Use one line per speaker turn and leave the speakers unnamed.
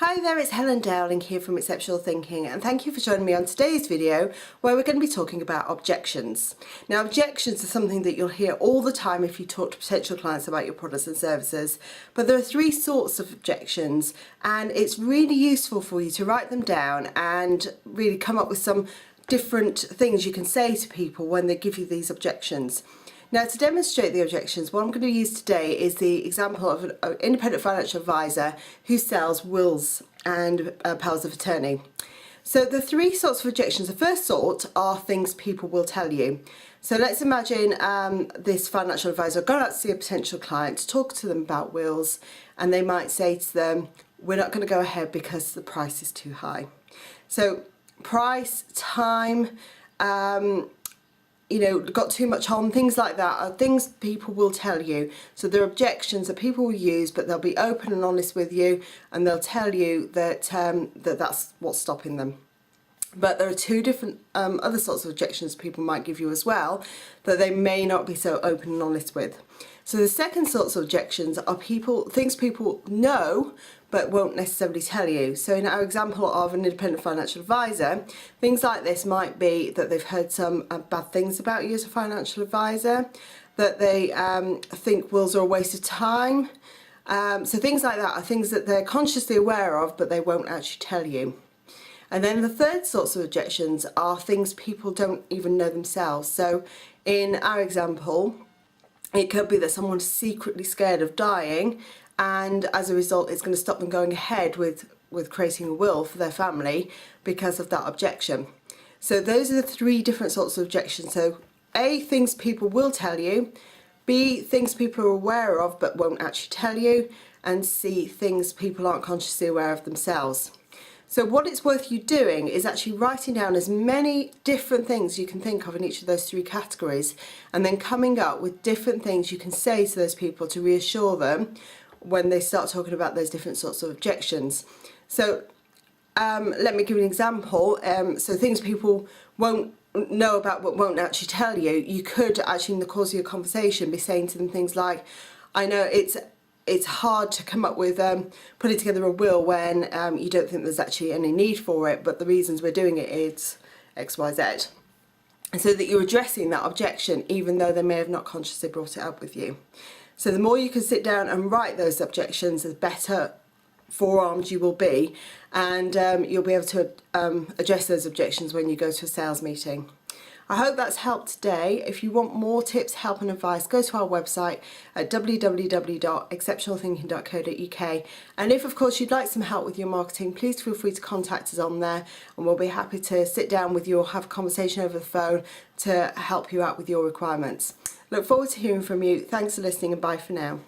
Hi there, it's Helen Dowling here from Exceptional Thinking, and thank you for joining me on today's video where we're going to be talking about objections. Now, objections are something that you'll hear all the time if you talk to potential clients about your products and services, but there are three sorts of objections, and it's really useful for you to write them down and really come up with some different things you can say to people when they give you these objections. Now, to demonstrate the objections, what I'm going to use today is the example of an independent financial advisor who sells wills and powers of attorney. So the three sorts of objections, the first sort are things people will tell you. So let's imagine this financial advisor going out to see a potential client to talk to them about wills, and they might say to them, we're not going to go ahead because the price is too high. So price, time, got too much on, things like that are things people will tell you. So they're objections that people will use, but they'll be open and honest with you, and they'll tell you that that's what's stopping them. But there are two different other sorts of objections people might give you as well that they may not be so open and honest with. So the second sorts of objections are things people know but won't necessarily tell you. So in our example of an independent financial advisor, things like this might be that they've heard some bad things about you as a financial advisor, that they think wills are a waste of time. So things like that are things that they're consciously aware of but they won't actually tell you. And then the third sorts of objections are things people don't even know themselves. So in our example, it could be that someone's secretly scared of dying, and as a result it's going to stop them going ahead with creating a will for their family because of that objection. So those are the three different sorts of objections. So A, things people will tell you, B, things people are aware of but won't actually tell you, and C, things people aren't consciously aware of themselves. So what it's worth you doing is actually writing down as many different things you can think of in each of those three categories, and then coming up with different things you can say to those people to reassure them when they start talking about those different sorts of objections. So let me give you an example. So things people won't know about but won't actually tell you, you could actually in the course of your conversation be saying to them things like, I know it's hard to come up with putting together a will when you don't think there's actually any need for it, but the reasons we're doing it is X, Y, Z. And so that you're addressing that objection even though they may have not consciously brought it up with you. So the more you can sit down and write those objections, the better forearmed you will be, and you'll be able to address those objections when you go to a sales meeting. I hope that's helped today. If you want more tips, help and advice, go to our website at www.exceptionalthinking.co.uk, and if of course you'd like some help with your marketing, please feel free to contact us on there, and we'll be happy to sit down with you or have a conversation over the phone to help you out with your requirements. Look forward to hearing from you. Thanks for listening, and bye for now.